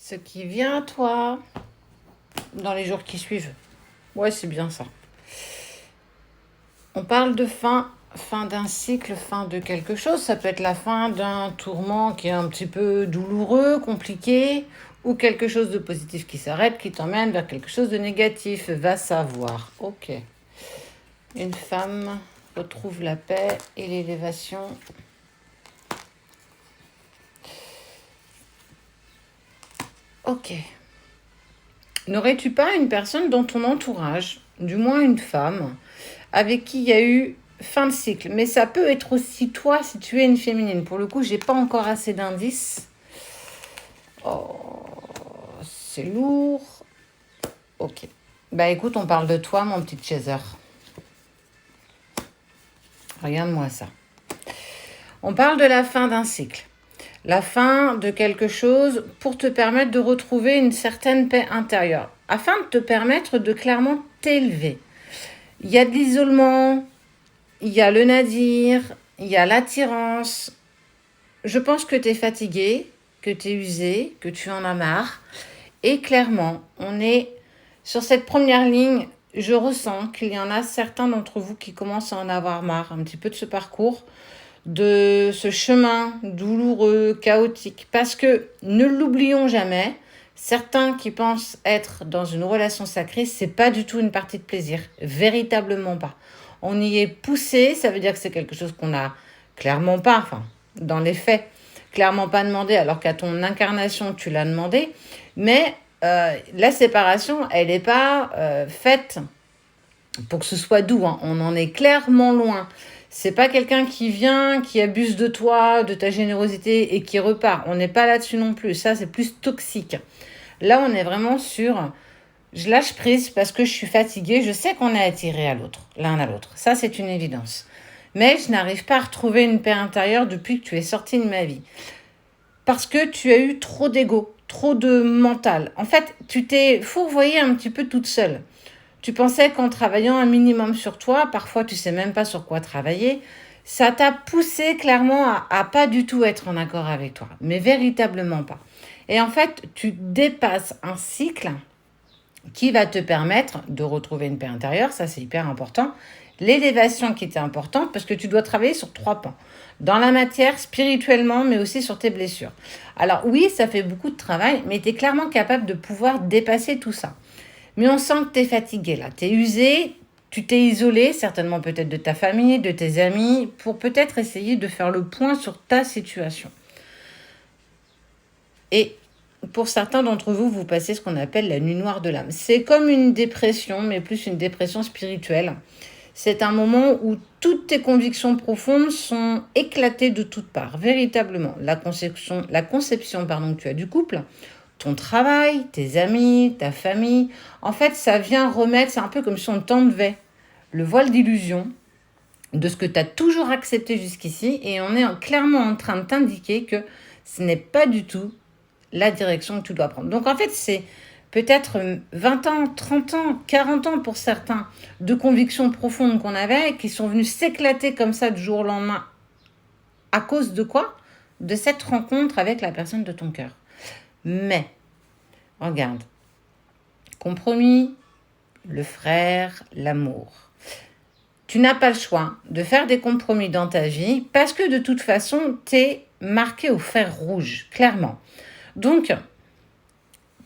ce qui vient à toi dans les jours qui suivent. Ouais, c'est bien ça. On parle de fin d'un cycle, fin de quelque chose. Ça peut être la fin d'un tourment qui est un petit peu douloureux, compliqué, ou quelque chose de positif qui s'arrête, qui t'emmène vers quelque chose de négatif. Va savoir. Ok. Une femme retrouve la paix et l'élévation. Ok. N'aurais-tu pas une personne dans ton entourage, du moins une femme, avec qui il y a eu fin de cycle? Mais ça peut être aussi toi si tu es une féminine. Pour le coup, j'ai pas encore assez d'indices. Oh, c'est lourd. Ok. Bah écoute, on parle de toi, mon petit chaser. Regarde-moi ça. On parle de la fin d'un cycle. La fin de quelque chose pour te permettre de retrouver une certaine paix intérieure, afin de te permettre de clairement t'élever. Il y a de l'isolement, il y a le nadir, il y a l'attirance. Je pense que tu es fatigué, que tu es usé, que tu en as marre. Et clairement, on est sur cette première ligne. Je ressens qu'il y en a certains d'entre vous qui commencent à en avoir marre un petit peu de ce parcours, de ce chemin douloureux, chaotique. Parce que, ne l'oublions jamais, certains qui pensent être dans une relation sacrée, c'est pas du tout une partie de plaisir. Véritablement pas. On y est poussé, ça veut dire que c'est quelque chose qu'on a clairement pas, enfin, dans les faits, clairement pas demandé, alors qu'à ton incarnation, tu l'as demandé. Mais la séparation, elle n'est pas faite pour que ce soit doux. Hein. On en est clairement loin. C'est pas quelqu'un qui vient, qui abuse de toi, de ta générosité et qui repart. On n'est pas là-dessus non plus. Ça, c'est plus toxique. Là, on est vraiment sur je lâche prise parce que je suis fatiguée. Je sais qu'on est attiré à l'autre, l'un à l'autre. Ça, c'est une évidence. Mais je n'arrive pas à retrouver une paix intérieure depuis que tu es sorti de ma vie. Parce que tu as eu trop d'ego, trop de mental. En fait, tu t'es fourvoyée un petit peu toute seule. Tu pensais qu'en travaillant un minimum sur toi, parfois tu sais même pas sur quoi travailler, ça t'a poussé clairement à pas du tout être en accord avec toi, mais véritablement pas. Et en fait, tu dépasses un cycle qui va te permettre de retrouver une paix intérieure, ça c'est hyper important. L'élévation qui était importante parce que tu dois travailler sur 3 pans. Dans la matière, spirituellement, mais aussi sur tes blessures. Alors oui, ça fait beaucoup de travail, mais tu es clairement capable de pouvoir dépasser tout ça. Mais on sent que tu es fatigué là, tu es usé, tu t'es isolé, certainement peut-être de ta famille, de tes amis, pour peut-être essayer de faire le point sur ta situation. Et pour certains d'entre vous, vous passez ce qu'on appelle la nuit noire de l'âme. C'est comme une dépression, mais plus une dépression spirituelle. C'est un moment où toutes tes convictions profondes sont éclatées de toutes parts, véritablement. La conception que tu as du couple, ton travail, tes amis, ta famille. En fait, ça vient remettre, c'est un peu comme si on t'enlevait le voile d'illusion de ce que tu as toujours accepté jusqu'ici et on est clairement en train de t'indiquer que ce n'est pas du tout la direction que tu dois prendre. Donc en fait, c'est peut-être 20 ans, 30 ans, 40 ans pour certains de convictions profondes qu'on avait qui sont venues s'éclater comme ça du jour au lendemain. À cause de quoi? De cette rencontre avec la personne de ton cœur. Mais, regarde, compromis, le frère, l'amour. Tu n'as pas le choix de faire des compromis dans ta vie parce que de toute façon, tu es marqué au fer rouge, clairement. Donc,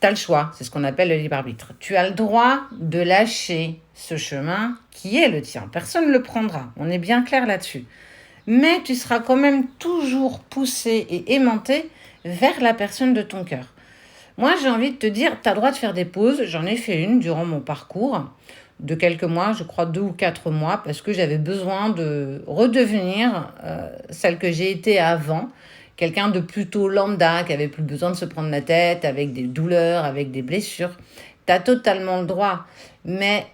tu as le choix, c'est ce qu'on appelle le libre arbitre. Tu as le droit de lâcher ce chemin qui est le tien. Personne ne le prendra, on est bien clair là-dessus. Mais tu seras quand même toujours poussé et aimanté vers la personne de ton cœur. Moi, j'ai envie de te dire, tu as le droit de faire des pauses. J'en ai fait une durant mon parcours de quelques mois, je crois 2 ou 4 mois, parce que j'avais besoin de redevenir celle que j'ai été avant. Quelqu'un de plutôt lambda, qui avait plus besoin de se prendre la tête, avec des douleurs, avec des blessures. Tu as totalement le droit. Mais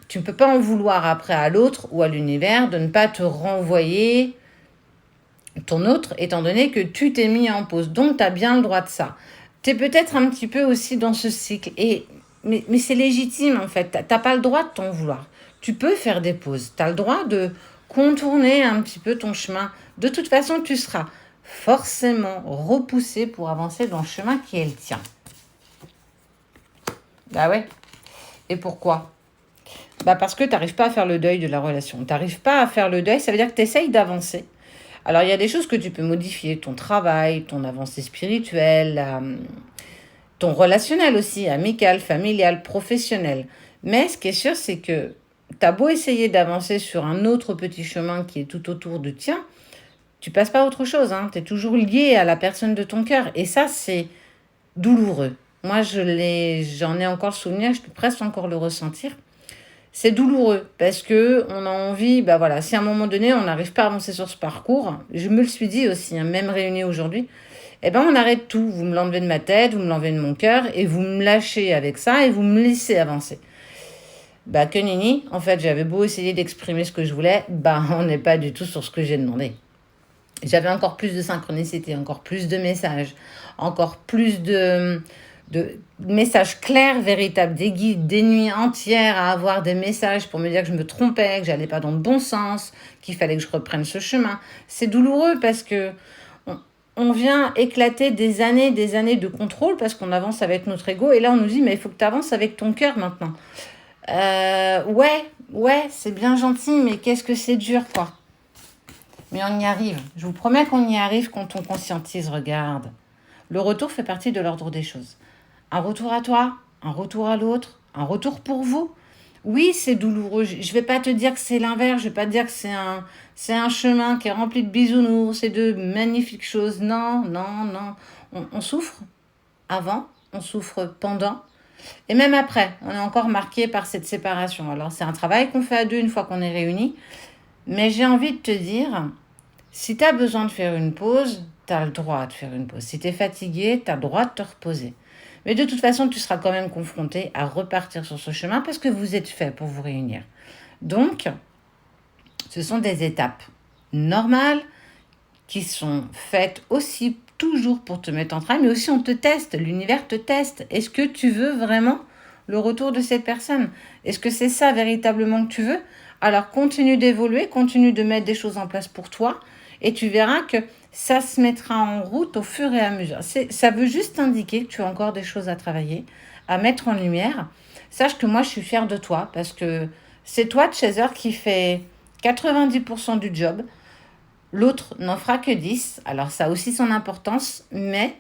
tu ne peux pas en vouloir après à l'autre ou à l'univers de ne pas te renvoyer ton autre, étant donné que tu t'es mis en pause. Donc, tu as bien le droit de ça. Tu es peut-être un petit peu aussi dans ce cycle. Mais c'est légitime, en fait. Tu n'as pas le droit de t'en vouloir. Tu peux faire des pauses. Tu as le droit de contourner un petit peu ton chemin. De toute façon, tu seras forcément repousser pour avancer dans le chemin qui est le tien. Bah ouais. Et pourquoi? Bah parce que tu n'arrives pas à faire le deuil de la relation. Tu n'arrives pas à faire le deuil, ça veut dire que tu essayes d'avancer. Alors, il y a des choses que tu peux modifier, ton travail, ton avancée spirituelle, ton relationnel aussi, amical, familial, professionnel. Mais ce qui est sûr, c'est que tu as beau essayer d'avancer sur un autre petit chemin qui est tout autour du tien, tu passes pas à autre chose. Hein. Tu es toujours lié à la personne de ton cœur. Et ça, c'est douloureux. Moi, j'en ai encore le souvenir, je peux presque encore le ressentir. C'est douloureux parce que on a envie, bah voilà, si à un moment donné on n'arrive pas à avancer sur ce parcours, je me le suis dit aussi, hein, même réunis aujourd'hui, eh ben on arrête tout. Vous me l'enlevez de ma tête, vous me l'enlevez de mon cœur et vous me lâchez avec ça et vous me laissez avancer. Bah que nini, en fait j'avais beau essayer d'exprimer ce que je voulais, bah on n'est pas du tout sur ce que j'ai demandé. J'avais encore plus de synchronicité, encore plus de messages, encore plus de messages clairs, véritables, des guides, des nuits entières à avoir des messages pour me dire que je me trompais, que j'allais pas dans le bon sens, qu'il fallait que je reprenne ce chemin. C'est douloureux parce que on vient éclater des années de contrôle parce qu'on avance avec notre ego et là on nous dit mais il faut que tu avances avec ton cœur maintenant. Ouais, c'est bien gentil mais qu'est-ce que c'est dur quoi. Mais on y arrive. Je vous promets qu'on y arrive quand on conscientise, regarde. Le retour fait partie de l'ordre des choses. Un retour à toi, un retour à l'autre, un retour pour vous. Oui, c'est douloureux. Je ne vais pas te dire que c'est l'inverse. Je ne vais pas te dire que c'est un chemin qui est rempli de bisounours et de magnifiques choses. Non. On souffre avant, on souffre pendant. Et même après, on est encore marqué par cette séparation. Alors, c'est un travail qu'on fait à deux une fois qu'on est réunis. Mais j'ai envie de te dire, si tu as besoin de faire une pause, tu as le droit de faire une pause. Si tu es fatigué, tu as le droit de te reposer. Mais de toute façon, tu seras quand même confronté à repartir sur ce chemin parce que vous êtes fait pour vous réunir. Donc, ce sont des étapes normales qui sont faites aussi toujours pour te mettre en travail, mais aussi on te teste, l'univers te teste. Est-ce que tu veux vraiment le retour de cette personne? Est-ce que c'est ça véritablement que tu veux? Alors continue d'évoluer, continue de mettre des choses en place pour toi et tu verras que ça se mettra en route au fur et à mesure. Ça veut juste indiquer que tu as encore des choses à travailler, à mettre en lumière. Sache que moi, je suis fière de toi parce que c'est toi, Chaser, qui fait 90% du job. L'autre n'en fera que 10. Alors, ça a aussi son importance, mais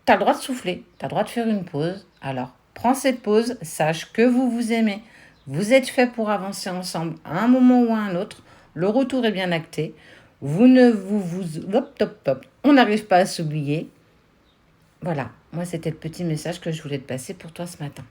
tu as le droit de souffler, tu as le droit de faire une pause. Alors, prends cette pause, sache que vous vous aimez. Vous êtes fait pour avancer ensemble à un moment ou à un autre. Le retour est bien acté. Vous ne on n'arrive pas à s'oublier. Voilà, moi c'était le petit message que je voulais te passer pour toi ce matin.